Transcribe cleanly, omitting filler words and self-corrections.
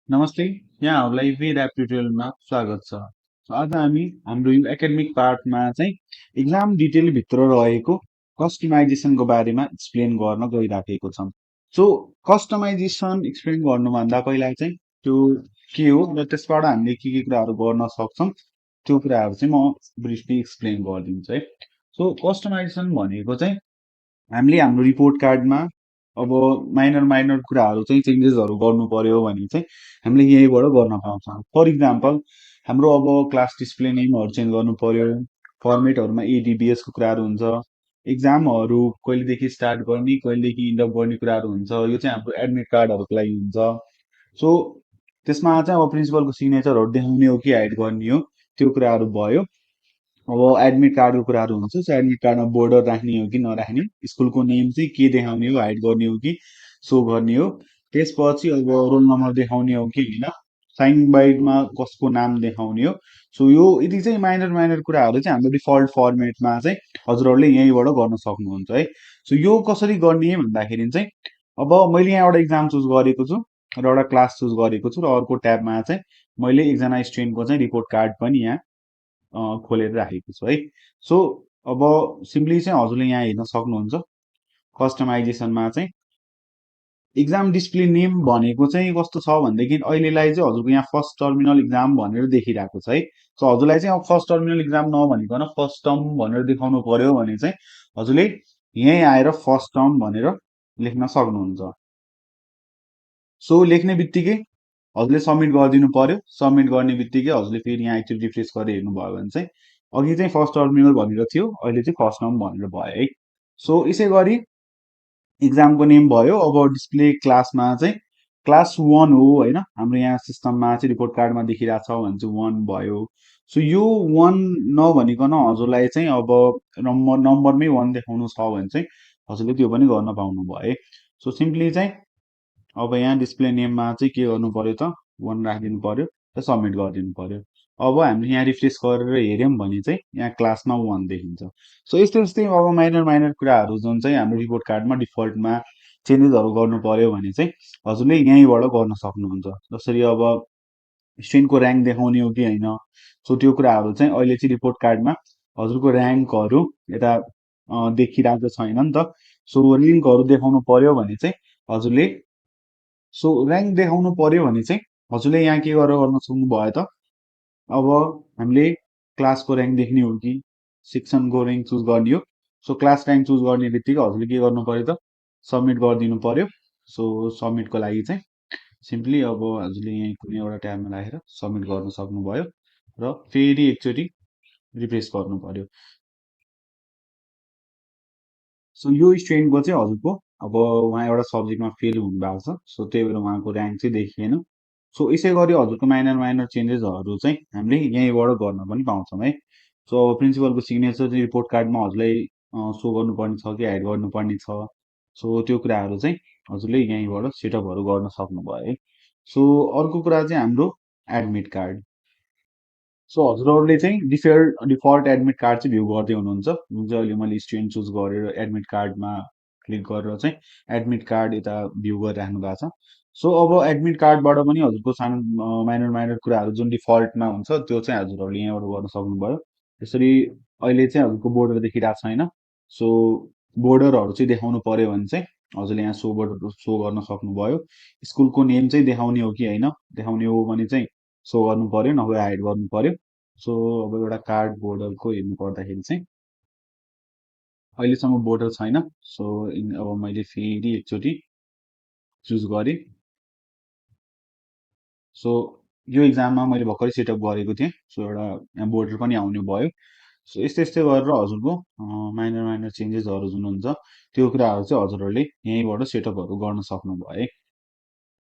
नमस्ते, यहाँहरूलाई वेद एप ट्युटोरियलमा स्वागत छ। आज हामी हाम्रो यो एकाडेमिक पार्टमा चाहिँ इक्जाम डिटेलभित्र रहेको कस्टमाइजेसनको बारेमा एक्सप्लेन गर्न गइराखेको छौँ। सो कस्टमाइजेसन एक्सप्लेन गर्नुभन्दा पहिला चाहिँ त्यो के हो र त्यसबाट हामीले के कुराहरू गर्न सक्छौँ त्यो कुराहरू चाहिँ म ब्रिफली एक्सप्लेन गरिदिन्छु है। सो कस्टमाइजेसन भनेको चाहिँ हामीले हाम्रो रिपोर्ट कार्डमा अब माइनर माइनर कुराहरू चाहिँ चेन्जेसहरू गर्नु पर्यो भने चाहिँ हामीले यहीँबाट गर्न पाउँछौँ। फर इक्जाम्पल हाम्रो अब क्लास डिस्प्ले नेमहरू चेन्ज गर्नु पर्यो, फर्मेटहरूमा एडिबिएसको कुराहरू हुन्छ, इक्जामहरू कहिलेदेखि स्टार्ट गर्ने कहिलेदेखि इन्ड अप गर्ने कुराहरू हुन्छ, यो चाहिँ हाम्रो एडमिट कार्डहरूको लागि हुन्छ। सो त्यसमा चाहिँ अब प्रिन्सिपलको सिग्नेचरहरू देखाउने हो कि हाइड गर्ने हो त्यो कुराहरू भयो। अब एडमिट कार्डको कुराहरू हुन्छ, सो एडमिट कार्डमा बोर्डर राख्ने हो कि नराख्ने, स्कुलको नेम चाहिँ के देखाउने हो, हाइड गर्ने हो कि सो गर्ने हो, त्यसपछि अब रोल नम्बर देखाउने हो कि होइन, साइन बाइडमा कसको नाम देखाउने हो। सो यो यदि चाहिँ माइनर माइनर कुराहरू चाहिँ हाम्रो डिफल्ट फर्मेटमा चाहिँ हजुरहरूले यहीँबाट गर्न सक्नुहुन्छ है। सो यो कसरी गर्ने भन्दाखेरि चाहिँ अब मैले यहाँ एउटा इक्जाम चुज गरेको छु र एउटा क्लास चुज गरेको छु र अर्को ट्याबमा चाहिँ मैले एकजना स्टुडेन्टको चाहिँ रिपोर्ट कार्ड पनि यहाँ खोलेर राखेको छु है। सो अब सिम्पली चाहिँ हजुरले यहाँ हेर्न सक्नुहुन्छ कस्टमाइजेसनमा चाहिँ इक्जाम डिस्प्ले नेम भनेको चाहिँ कस्तो छ भनेदेखि अहिलेलाई चाहिँ हजुरको यहाँ फर्स्ट टर्मिनल इक्जाम भनेर देखिरहेको छ है। सो हजुरलाई चाहिँ अब फर्स्ट टर्मिनल इक्जाम नभनिकन फर्स्ट टर्म भनेर देखाउनु पर्यो भने चाहिँ हजुरले यहीँ आएर फर्स्ट टर्म भनेर लेख्न सक्नुहुन्छ। सो लेख्ने बित्तिकै हजुरले सबमिट गरिदिनु पर्यो। सबमिट गर्ने बित्तिकै हजुरले फेरि यहाँ एकचोटि रिफ्रेस गरेर हेर्नुभयो भने चाहिँ अघि चाहिँ फर्स्ट टर्मिनल भनेर थियो, अहिले चाहिँ फर्स्ट टर्म भनेर भयो है। सो यसै गरी इक्जामको नेम भयो। अब डिस्प्ले क्लासमा चाहिँ क्लास वान हो होइन, हाम्रो यहाँ सिस्टममा चाहिँ रिपोर्ट कार्डमा देखिरहेको छ भने चाहिँ वान भयो। सो यो वान नभनिकन हजुरलाई चाहिँ अब नम्बरमै वान देखाउनु छ भने चाहिँ हजुरले त्यो पनि गर्न पाउनु भयो है। सो सिम्पली चाहिँ अब यहाँ डिस्प्ले नेममा चाहिँ के गर्नु पर्यो त, वान राखिदिनु पर्यो र सबमिट गरिदिनु पर्यो। अब हामीले यहाँ रिफ्रेस गरेर हेऱ्यौँ भने चाहिँ यहाँ क्लासमा वान देखिन्छ। सो यस्तै यस्तै अब माइनर माइनर कुराहरू जुन चाहिँ हाम्रो रिपोर्ट कार्डमा डिफल्टमा चेन्जेसहरू गर्नु पर्यो भने चाहिँ हजुरले यहीँबाट गर्न सक्नुहुन्छ। जसरी अब स्टुडेन्टको ऱ्याङ्क देखाउने हो कि होइन, सो त्यो कुराहरू चाहिँ अहिले चाहिँ रिपोर्ट कार्डमा हजुरको ऱ्याङ्कहरू यता देखिरहेको छैन नि त। सो ऱ्याङ्कहरू देखाउनु पर्यो भने चाहिँ हजुरले सो ऱ्याङ्क देखाउनु पर्यो भने चाहिँ हजुरले यहाँ के गरेर गर्न सक्नुभयो त, अब हामीले क्लासको ऱ्याङ्क देख्ने हो कि सेक्सनको ऱ्याङ्क चुज गर्ने हो। सो क्लास ऱ्याङ्क चुज गर्ने बित्तिकै हजुरले के गर्नु पर्यो त, सबमिट गरिदिनु पर्यो। सो सबमिटको लागि चाहिँ सिम्पली अब हजुरले यहाँ कुनै एउटा ट्याबमा राखेर सबमिट गर्न सक्नुभयो र फेरि एकचोटि रिफ्रेस गर्नु पर्यो। सो यो स्टुडेन्टको चाहिँ हजुरको अब उहाँ एउटा सब्जेक्टमा फेल हुनुभएको छ, सो त्यही भएर उहाँको ऱ्याङ्क चाहिँ देखिएन। सो यसै गरी हजुरको माइनर माइनर चेन्जेसहरू चाहिँ हामीले यहीँबाट गर्न पनि पाउँछौँ है। सो अब प्रिन्सिपलको सिग्नेचर चाहिँ रिपोर्ट कार्डमा हजुरलाई सो गर्नुपर्ने छ कि हाइड गर्नुपर्ने छ, सो त्यो कुराहरू चाहिँ हजुरले यहीँबाट सेटअपहरू गर्न सक्नुभयो है। सो अर्को कुरा चाहिँ हाम्रो एडमिट कार्ड। सो हजुरहरूले चाहिँ डिफल्ट एडमिट कार्ड चाहिँ भ्यू गर्दै हुनुहुन्छ, जुन चाहिँ अहिले मैले स्टुडेन्ट चुज गरेर एडमिट कार्डमा क्लिक गरेर चाहिँ एडमिट कार्ड यता भ्यू गरिराख्नु भएको छ। सो अब एडमिट कार्डबाट पनि हजुरको सानो माइनर माइनर कुराहरू जुन डिफल्टमा हुन्छ त्यो चाहिँ हजुरहरूले यहाँबाट गर्न सक्नुभयो। त्यसरी अहिले चाहिँ हजुरको बोर्डर देखिरहेको छैन, सो बोर्डरहरू चाहिँ देखाउनु पर्यो भने चाहिँ हजुरले यहाँ सो बोर्डर सो गर्न सक्नुभयो। स्कुलको नेम चाहिँ देखाउने हो कि होइन, देखाउने हो भने चाहिँ सो गर्नु पर्यो, नभए हाइड गर्नु पर्यो। सो अब एउटा कार्ड बोर्डरको हेर्नु पर्दाखेरि चाहिँ अहिलेसम्म बोर्डर छैन। सो अब मैले फेरि एकचोटि चुज गरेँ। सो यो इक्जाममा मैले भर्खरै सेटअप गरेको थिएँ, सो एउटा यहाँ बोर्डर पनि आउने भयो। सो यस्तै यस्तै गरेर हजुरको माइनर माइनर चेन्जेसहरू जुन हुन्छ त्यो कुराहरू चाहिँ हजुरहरूले यहीँबाट सेटअपहरू गर्न सक्नुभयो है।